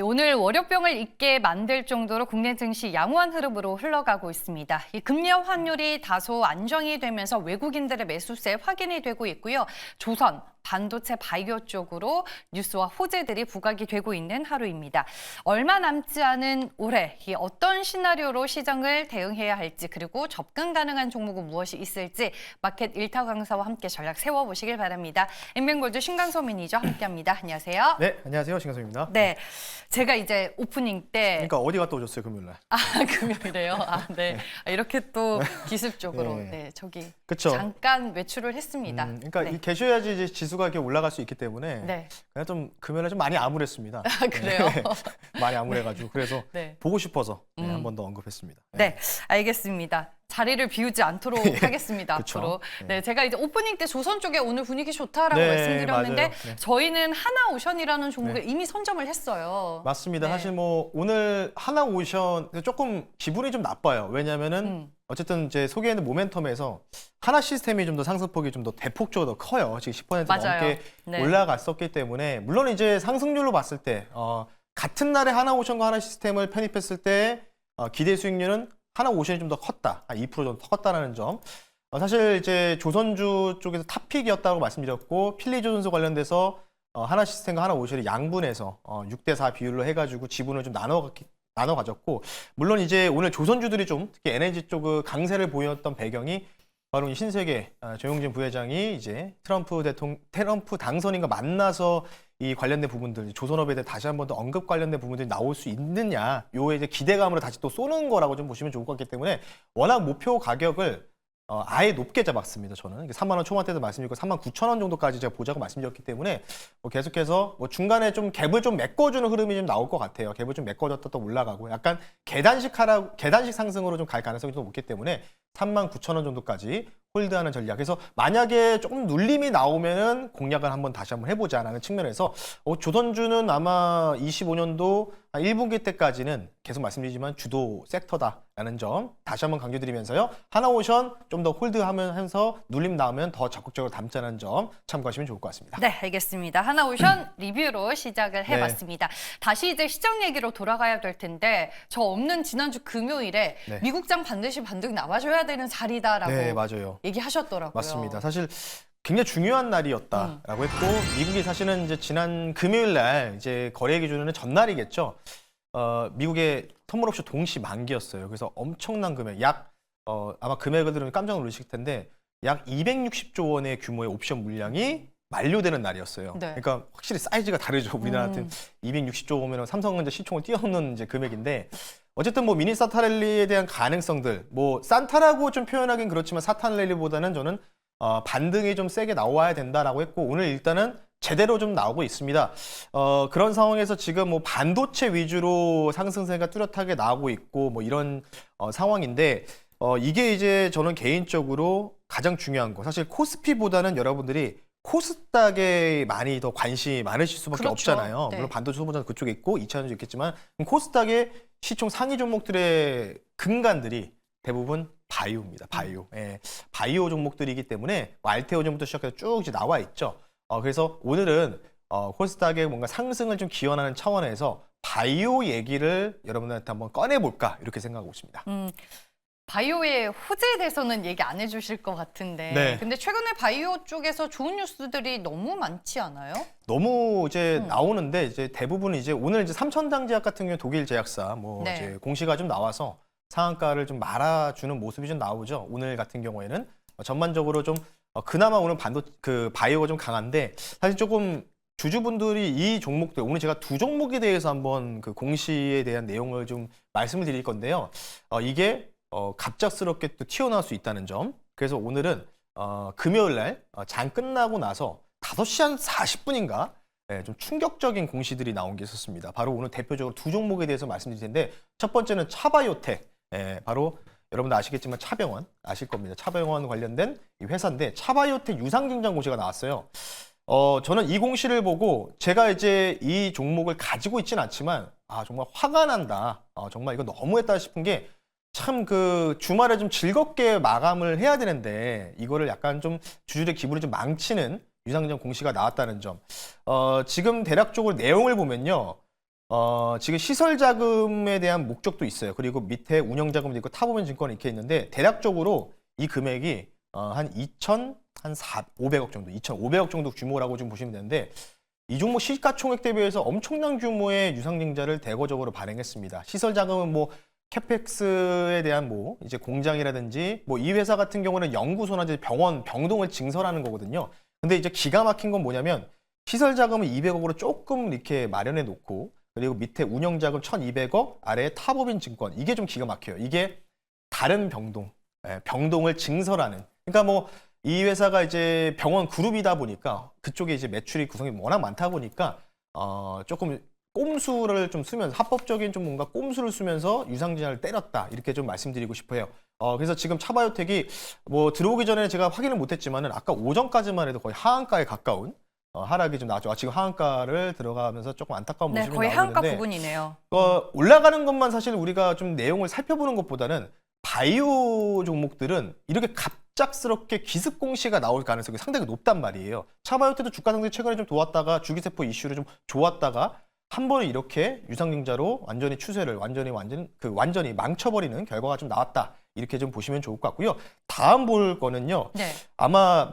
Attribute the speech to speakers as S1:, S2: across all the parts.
S1: 오늘 월요병을 잊게 만들 정도로 국내 증시 양호한 흐름으로 흘러가고 있습니다. 금리 환율이 다소 안정이 되면서 외국인들의 매수세 확인이 되고 있고요. 조선, 반도체, 바이오 쪽으로 뉴스와 호재들이 부각이 되고 있는 하루입니다. 얼마 남지 않은 올해 어떤 시나리오로 시장을 대응해야 할지 그리고 접근 가능한 종목은 무엇이 있을지 마켓 일타 강사와 함께 전략 세워보시길 바랍니다. 엠뱅골드 신강소 매니저 함께합니다. 안녕하세요.
S2: 네, 안녕하세요. 신강소입니다.
S1: 네, 제가 이제 오프닝 때
S2: 그러니까 어디 갔다 오셨어요, 금요일날?
S1: 금요일에요. 네.
S2: 네.
S1: 이렇게 또 기습적으로
S2: 네.
S1: 저기
S2: 그쵸.
S1: 잠깐 외출을 했습니다.
S2: 그러니까
S1: 네.
S2: 계셔야지 이제 지수가 이렇게 올라갈 수 있기 때문에
S1: 네.
S2: 그냥 좀 금요일에 좀 많이 암울했습니다.
S1: 그래요?
S2: 네. 많이 암울해가지고 그래서
S1: 네.
S2: 보고 싶어서 한 번 더 언급했습니다.
S1: 네, 알겠습니다. 자리를 비우지 않도록 하겠습니다.
S2: 그쵸.
S1: 앞으로.
S2: 네.
S1: 네, 제가 이제 오프닝 때 조선 쪽에 오늘 분위기 좋다라고
S2: 네,
S1: 말씀드렸는데
S2: 맞아요. 네.
S1: 저희는 하나오션이라는 종목을 이미 선점을 했어요.
S2: 맞습니다.
S1: 네.
S2: 사실 뭐 오늘 하나오션 조금 기분이 좀 나빠요. 왜냐면은 어쨌든 이제 소개했는 모멘텀에서 하나 시스템이 좀 더 상승폭이 좀 더 대폭적으로 더 커요. 지금 10%
S1: 맞아요.
S2: 넘게
S1: 네.
S2: 올라갔었기 때문에 물론 이제 상승률로 봤을 때 같은 날에 하나오션과 하나 시스템을 편입했을 때 기대 수익률은 하나오션이 좀 더 컸다. 한 2% 정도 더 컸다라는 점. 사실 이제 조선주 쪽에서 탑픽이었다고 말씀드렸고 필리조선소 관련돼서 하나 시스템과 하나 오션이 양분해서 6대4 비율로 해가지고 지분을 좀 나눠 가졌고 물론 이제 오늘 조선주들이 좀 특히 에너지 쪽 강세를 보였던 배경이 바로 이 신세계 조용진 부회장이 이제 트럼프 당선인과 만나서 이 관련된 부분들 조선업에 대해 다시 한 번 더 언급 관련된 부분들이 나올 수 있느냐 요에 이제 기대감으로 다시 또 쏘는 거라고 좀 보시면 좋을 것 같기 때문에 워낙 목표 가격을 아예 높게 잡았습니다. 저는 3만 원 초반대도 말씀드렸고 3만 9천 원 정도까지 제가 보자고 말씀드렸기 때문에 계속해서 중간에 좀 갭을 좀 메꿔주는 흐름이 좀 나올 것 같아요. 갭을 좀 메꿔줬다 또 올라가고 약간 계단식 상승으로 좀 갈 가능성이 좀 높기 때문에 3만 9천 원 정도까지 홀드하는 전략. 그래서 만약에 조금 눌림이 나오면은 공략을 다시 한번 해보자라는 측면에서 조선주는 아마 25년도 1분기 때까지는 계속 말씀드리지만 주도 섹터다라는 점 다시 한번 강조드리면서요. 하나오션 좀 더 홀드하면서 눌림 나오면 더 적극적으로 담자는 점 참고하시면 좋을 것 같습니다.
S1: 네, 알겠습니다. 하나오션 리뷰로 시작을 해봤습니다. 다시 이제 시장 얘기로 돌아가야 될 텐데 저 없는 지난주 금요일에
S2: 네.
S1: 미국장 반드시 반등 나와줘야 되는 자리다라고
S2: 네, 맞아요.
S1: 얘기하셨더라고요.
S2: 맞습니다. 사실 굉장히 중요한 날이었다라고 했고 미국이 사실은 이제 지난 금요일 날 이제 거래 기준으로는 전날이겠죠. 미국의 선물옵션 동시 만기였어요. 그래서 엄청난 금액, 아마 금액을 들으면 깜짝 놀라실 텐데 약 260조 원의 규모의 옵션 물량이 만료되는 날이었어요.
S1: 네.
S2: 그러니까 확실히 사이즈가 다르죠. 우리나라 같은 260조 원이면 삼성전자 시총을 뛰어넘는 이제 금액인데 어쨌든 뭐 미니 사타 랠리에 대한 가능성들, 뭐 산타라고 좀 표현하긴 그렇지만 사타 랠리보다는 저는 반등이 좀 세게 나와야 된다라고 했고 오늘 일단은 제대로 좀 나오고 있습니다. 그런 상황에서 지금 뭐 반도체 위주로 상승세가 뚜렷하게 나오고 있고 뭐 이런 상황인데 이게 이제 저는 개인적으로 가장 중요한 거 사실 코스피보다는 여러분들이 코스닥에 많이 더 관심이 많으실 수밖에
S1: 그렇죠.
S2: 없잖아요.
S1: 네.
S2: 물론 반도체 소모자는 그쪽에 있고 2차전도 있겠지만 코스닥의 시총 상위 종목들의 근간들이 대부분 바이오입니다. 바이오. 예, 바이오 종목들이기 때문에 알테오 종목부터 시작해서 쭉 이제 나와 있죠. 그래서 오늘은 코스닥의 뭔가 상승을 좀 기원하는 차원에서 바이오 얘기를 여러분들한테 한번 꺼내볼까 이렇게 생각하고 있습니다.
S1: 바이오의 호재에 대해서는 얘기 안 해주실 것 같은데
S2: 네.
S1: 근데 최근에 바이오 쪽에서 좋은 뉴스들이 너무 많지 않아요?
S2: 너무 이제 나오는데 이제 대부분 이제 오늘 이제 삼천당제약 같은 경우 독일 제약사 뭐
S1: 네.
S2: 이제 공시가 좀 나와서 상한가를 좀 말아주는 모습이 좀 나오죠. 오늘 같은 경우에는 전반적으로 좀 그나마 오늘 바이오가 좀 강한데 사실 조금 주주분들이 이 종목들 오늘 제가 두 종목에 대해서 한번 그 공시에 대한 내용을 좀 말씀을 드릴 건데요. 이게 갑작스럽게 또 튀어나올 수 있다는 점. 그래서 오늘은 금요일 날 장 끝나고 나서 5시 한 40분인가 좀 충격적인 공시들이 나온 게 있었습니다. 바로 오늘 대표적으로 두 종목에 대해서 말씀드릴 텐데 첫 번째는 차바이오텍. 바로 여러분들 아시겠지만 차병원 아실 겁니다. 차병원 관련된 이 회사인데 차바이오텍 유상증정 공시가 나왔어요. 저는 이 공시를 보고 제가 이제 이 종목을 가지고 있지는 않지만 정말 화가 난다. 정말 이거 너무했다 싶은 게 참 그 주말에 좀 즐겁게 마감을 해야 되는데 이거를 약간 좀 주주들의 기분을 좀 망치는 유상증정 공시가 나왔다는 점. 지금 대략적으로 내용을 보면요. 지금 시설 자금에 대한 목적도 있어요. 그리고 밑에 운영 자금도 있고 타법인 증권 이렇게 있는데 대략적으로 이 금액이 한 2,500억 정도, 2,500억 정도 규모라고 좀 보시면 되는데 이 종목 시가총액 대비해서 엄청난 규모의 유상증자를 대거적으로 발행했습니다. 시설 자금은 뭐 캐펙스에 대한 뭐 이제 공장이라든지 뭐 이 회사 같은 경우는 연구소나 이제 병원, 병동을 증설하는 거거든요. 근데 이제 기가 막힌 건 뭐냐면 시설 자금을 200억으로 조금 이렇게 마련해 놓고 그리고 밑에 운영 자금 1,200억, 아래에 타법인 증권. 이게 좀 기가 막혀요. 이게 다른 병동, 병동을 증설하는. 그러니까 뭐 이 회사가 이제 병원 그룹이다 보니까 그쪽에 이제 매출이 구성이 워낙 많다 보니까 조금 꼼수를 좀 쓰면서 합법적인 좀 뭔가 꼼수를 쓰면서 유상증자를 때렸다 이렇게 좀 말씀드리고 싶어요. 그래서 지금 차바이오텍이 뭐 들어오기 전에 제가 확인을 못했지만은 아까 오전까지만 해도 거의 하한가에 가까운 하락이 좀 나왔죠. 지금 하한가를 들어가면서 조금 안타까운
S1: 네,
S2: 모습이
S1: 거의 하한가
S2: 나오는데
S1: 부분이네요.
S2: 올라가는 것만 사실 우리가 좀 내용을 살펴보는 것보다는 바이오 종목들은 이렇게 갑작스럽게 기습 공시가 나올 가능성이 상당히 높단 말이에요. 차바이오텍도 주가 상승 최근에 좀 도왔다가 주기세포 이슈를 좀 좋았다가 한 번에 이렇게 유상증자로 완전히 추세를 완전히 망쳐버리는 결과가 좀 나왔다. 이렇게 좀 보시면 좋을 것 같고요. 다음 볼 거는요.
S1: 네.
S2: 아마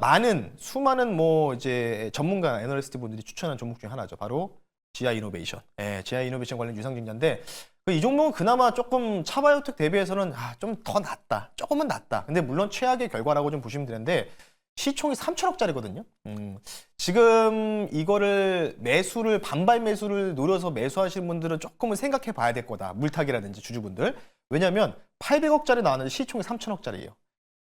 S2: 수많은 뭐 이제 전문가 애널리스트 분들이 추천한 종목 중에 하나죠. 바로 GI 이노베이션. GI 이노베이션 관련 유상증자인데 이 종목은 그나마 조금 차바이오텍 대비해서는 좀 더 낫다. 조금은 낫다. 근데 물론 최악의 결과라고 좀 보시면 되는데 시총이 3천억짜리거든요. 지금 이거를 반발 매수를 노려서 매수하시는 분들은 조금은 생각해 봐야 될 거다. 물타기라든지 주주분들. 왜냐하면 800억짜리 나왔는데 시총이 3천억짜리예요.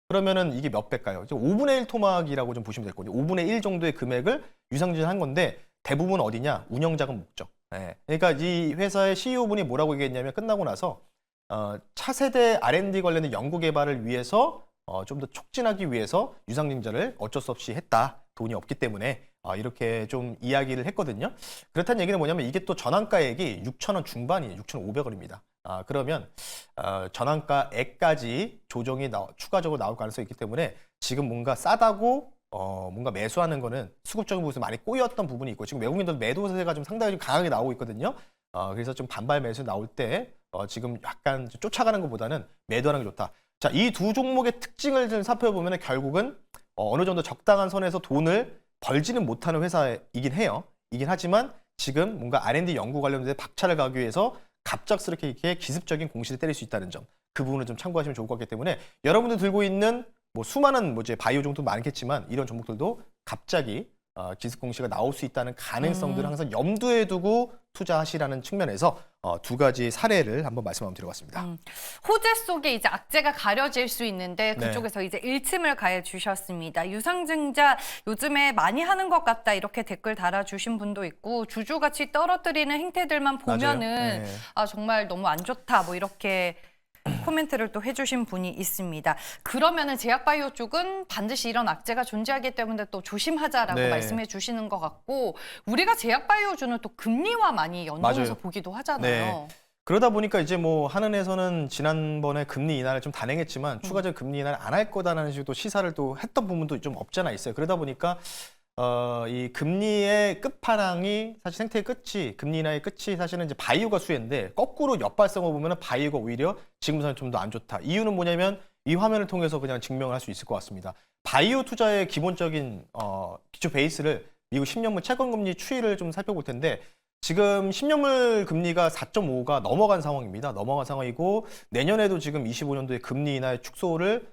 S2: 그러면은 이게 몇 배일까요? 5분의 1 토막이라고 좀 보시면 될 거예요. 5분의 1 정도의 금액을 유상증자한 건데 대부분 어디냐? 운영자금 목적. 그러니까 이 회사의 CEO분이 뭐라고 얘기했냐면 끝나고 나서 차세대 R&D 관련된 연구 개발을 위해서 좀 더 촉진하기 위해서 유상증자를 어쩔 수 없이 했다. 돈이 없기 때문에 이렇게 좀 이야기를 했거든요. 그렇다는 얘기는 뭐냐면 이게 또 전환가액이 6,000원 중반이에요. 6,500원입니다. 그러면 전환가액까지 조정이 추가적으로 나올 가능성이 있기 때문에 지금 뭔가 싸다고 뭔가 매수하는 거는 수급적인 부분에서 많이 꼬였던 부분이 있고 지금 외국인들 매도세가 좀 상당히 좀 강하게 나오고 있거든요. 그래서 좀 반발 매수 나올 때 지금 약간 쫓아가는 것보다는 매도하는 게 좋다. 자, 이 두 종목의 특징을 좀 살펴보면 결국은 어느 정도 적당한 선에서 돈을 벌지는 못하는 회사이긴 해요. 이긴 하지만 지금 뭔가 R&D 연구 관련된 박차를 가기 위해서 갑작스럽게 이렇게 기습적인 공시를 때릴 수 있다는 점. 그 부분을 좀 참고하시면 좋을 것 같기 때문에 여러분들 들고 있는 뭐 수많은 이제 바이오 종목도 많겠지만 이런 종목들도 갑자기 기습 공시가 나올 수 있다는 가능성들을 항상 염두에 두고 투자하시라는 측면에서 두 가지 사례를 한번 말씀 한번 드려봤습니다.
S1: 호재 속에 이제 악재가 가려질 수 있는데
S2: 네.
S1: 그쪽에서 이제 일침을 가해 주셨습니다. 유상증자 요즘에 많이 하는 것 같다 이렇게 댓글 달아주신 분도 있고 주주가치 떨어뜨리는 행태들만 보면은
S2: 맞아요. 네.
S1: 정말 너무 안 좋다 뭐 이렇게 코멘트를 또 해주신 분이 있습니다. 그러면은 제약바이오 쪽은 반드시 이런 악재가 존재하기 때문에 또 조심하자라고
S2: 네.
S1: 말씀해 주시는 것 같고 우리가 제약바이오주는 또 금리와 많이 연동해서
S2: 맞아요.
S1: 보기도 하잖아요.
S2: 네. 그러다 보니까 이제 뭐 한은에서는 지난번에 금리 인하를 좀 단행했지만 추가적 금리 인하를 안 할 거다라는 식으로 또 시사를 또 했던 부분도 좀 없잖아 있어요. 그러다 보니까 이 금리의 끝판왕이 사실 생태의 끝이 금리 인하의 끝이 사실은 이제 바이오가 수혜인데 거꾸로 옆발성을 보면은 바이오가 오히려 지금부터는 좀 더 안 좋다. 이유는 뭐냐면 이 화면을 통해서 그냥 증명을 할 수 있을 것 같습니다. 바이오 투자의 기본적인 기초 베이스를 미국 10년물 채권금리 추이를 좀 살펴볼 텐데 지금 10년물 금리가 4.5가 넘어간 상황입니다. 넘어간 상황이고 내년에도 지금 25년도에 금리 인하의 축소를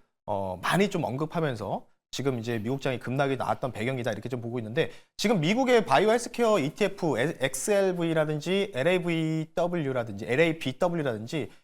S2: 많이 좀 언급하면서 지금 이제 미국장이 급락이 나왔던 배경이다 이렇게 좀 보고 있는데 지금 미국의 바이오 헬스케어 ETF XLV라든지 LABW라든지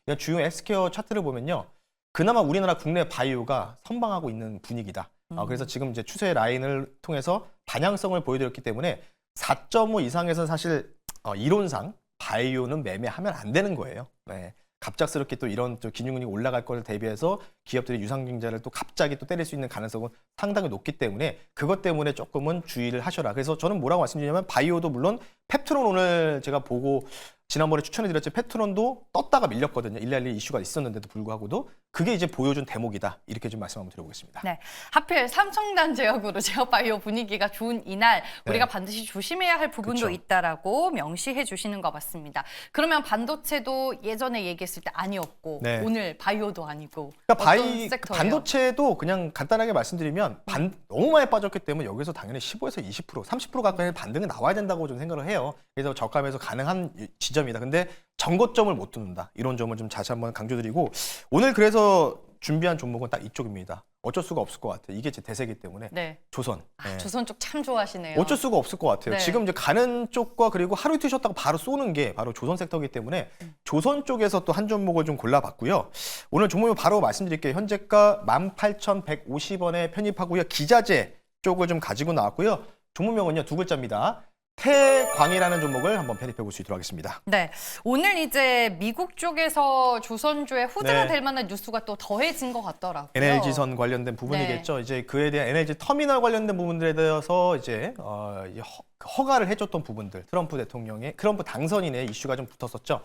S2: 이런 주요 헬스케어 차트를 보면요. 그나마 우리나라 국내 바이오가 선방하고 있는 분위기다. 그래서 지금 이제 추세 라인을 통해서 반향성을 보여드렸기 때문에 4.5 이상에서는 사실 이론상 바이오는 매매하면 안 되는 거예요. 네. 갑작스럽게 또 이런 또 기준금리 올라갈 걸 대비해서 기업들이 유상증자를 또 갑자기 또 때릴 수 있는 가능성은 상당히 높기 때문에 그것 때문에 조금은 주의를 하셔라. 그래서 저는 뭐라고 말씀드리냐면 바이오도 물론 펩트론 오늘 제가 보고 지난번에 추천해드렸죠. 펩트론도 떴다가 밀렸거든요. 112 이슈가 있었는데도 불구하고도 그게 이제 보여준 대목이다. 이렇게 좀 말씀 한번 드려보겠습니다.
S1: 네, 하필 삼청단 제약으로 제어바이오 분위기가 좋은 이날 우리가 반드시 조심해야 할 부분도
S2: 그쵸.
S1: 있다라고 명시해 주시는 것 같습니다. 그러면 반도체도 예전에 얘기했을 때 아니었고
S2: 네.
S1: 오늘 바이오도 아니고
S2: 그러니까
S1: 어떤 섹터예요?
S2: 반도체도 그냥 간단하게 말씀드리면 너무 많이 빠졌기 때문에 여기서 당연히 15에서 20%, 30% 가까이 반등은 나와야 된다고 좀 생각을 해요. 그래서 저감에서 가능한 지점이다. 근데 정고점을 못 뚫는다. 이런 점을 좀 다시 한번 강조드리고 오늘 그래서 준비한 종목은 딱 이쪽입니다. 어쩔 수가 없을 것 같아요. 이게 제 대세이기 때문에
S1: 네.
S2: 조선.
S1: 아,
S2: 네.
S1: 조선 쪽 참 좋아하시네요.
S2: 어쩔 수가 없을 것 같아요.
S1: 네.
S2: 지금 이제 가는 쪽과 그리고 하루 이틀 쉬었다가 바로 쏘는 게 바로 조선 섹터이기 때문에 조선 쪽에서 또 한 종목을 좀 골라봤고요. 오늘 종목을 바로 말씀드릴게요. 현재가 18,150원에 편입하고요. 기자재 쪽을 좀 가지고 나왔고요. 종목명은요, 두 글자입니다. 태광이라는 종목을 한번 편입해 볼 수 있도록 하겠습니다.
S1: 네, 오늘 이제 미국 쪽에서 조선주의 호재가
S2: 네.
S1: 될 만한 뉴스가 또 더해진 것 같더라고요.
S2: NLG선 관련된 부분이겠죠. 이제 그에 대한 NLG 터미널 관련된 부분들에 대해서 이제 허가를 해줬던 부분들, 트럼프 당선인의 이슈가 좀 붙었었죠.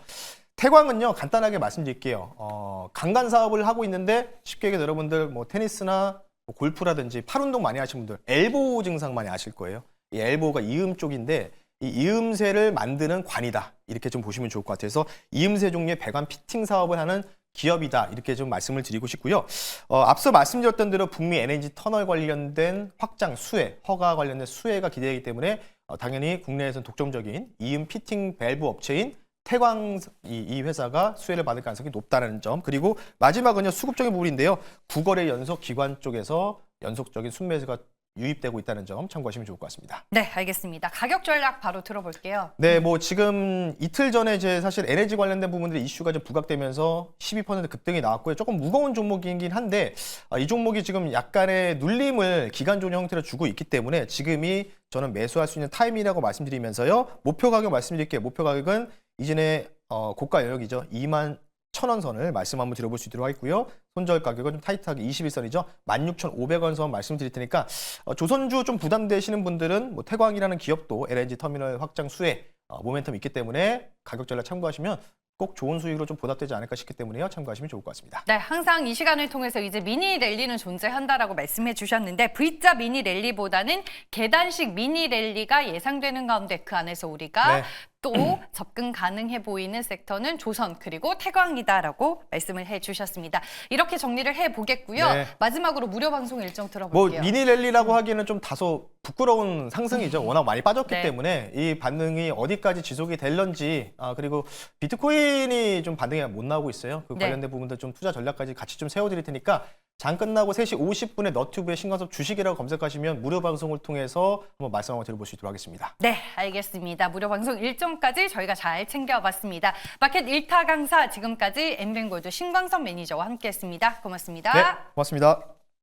S2: 태광은요, 간단하게 말씀드릴게요. 강간 사업을 하고 있는데 쉽게 얘기해서 여러분들 뭐 테니스나 뭐 골프라든지 팔 운동 많이 하시는 분들 엘보우 증상 많이 아실 거예요. 이 엘보우가 이음 쪽인데 이 이음새를 만드는 관이다. 이렇게 좀 보시면 좋을 것 같아요. 그래서 이음새 종류의 배관 피팅 사업을 하는 기업이다. 이렇게 좀 말씀을 드리고 싶고요. 앞서 말씀드렸던 대로 북미 NLG 터널 관련된 확장 수혜, 허가 관련된 수혜가 기대되기 때문에 당연히 국내에서는 독점적인 이음 피팅 밸브 업체인 태광 이 회사가 수혜를 받을 가능성이 높다는 점. 그리고 마지막은요, 수급적인 부분인데요. 9거래 연속 기관 쪽에서 연속적인 순매수가 유입되고 있다는 점 참고하시면 좋을 것 같습니다.
S1: 네, 알겠습니다. 가격 전략 바로 들어볼게요.
S2: 네, 뭐 지금 이틀 전에 이제 사실 NLG 관련된 부분들이 이슈가 좀 부각되면서 12% 급등이 나왔고요. 조금 무거운 종목이긴 한데 이 종목이 지금 약간의 눌림을 기간 조정 형태로 주고 있기 때문에 지금이 저는 매수할 수 있는 타이밍이라고 말씀드리면서요. 목표 가격 말씀드릴게요. 목표 가격은 이전에 고가 영역이죠. 21,000원 선을 말씀 한번 드려볼 수 있도록 하겠고요. 손절 가격은 좀 타이트하게 21선이죠. 16,500원 선 말씀드릴 테니까 조선주 좀 부담되시는 분들은 뭐 태광이라는 기업도 LNG 터미널 확장 수혜 모멘텀이 있기 때문에 가격 전략 참고하시면 꼭 좋은 수익으로 좀 보답되지 않을까 싶기 때문에요. 참고하시면 좋을 것 같습니다.
S1: 네, 항상 이 시간을 통해서 이제 미니 랠리는 존재한다라고 말씀해 주셨는데 V자 미니 랠리보다는 계단식 미니 랠리가 예상되는 가운데 그 안에서 우리가
S2: 네.
S1: 또 접근 가능해 보이는 섹터는 조선 그리고 태광이다라고 말씀을 해주셨습니다. 이렇게 정리를 해보겠고요.
S2: 네.
S1: 마지막으로 무료 방송 일정
S2: 뭐
S1: 들어볼게요.
S2: 미니 랠리라고 하기에는 좀 다소 부끄러운 상승이죠. 워낙 많이 빠졌기
S1: 네.
S2: 때문에 이 반등이 어디까지 지속이 될런지 그리고 비트코인이 좀 반등이 못 나오고 있어요. 그
S1: 네.
S2: 관련된 부분들 좀 투자 전략까지 같이 좀 세워드릴 테니까 장 끝나고 3시 50분에 너튜브에 신광섭 주식이라고 검색하시면 무료 방송을 통해서 한번 말씀 한번 드려볼 수 있도록 하겠습니다.
S1: 네, 알겠습니다. 무료 방송 일정까지 저희가 잘 챙겨봤습니다. 마켓 1타 강사 지금까지 엠뱅골드 신광섭 매니저와 함께했습니다. 고맙습니다.
S2: 네, 고맙습니다.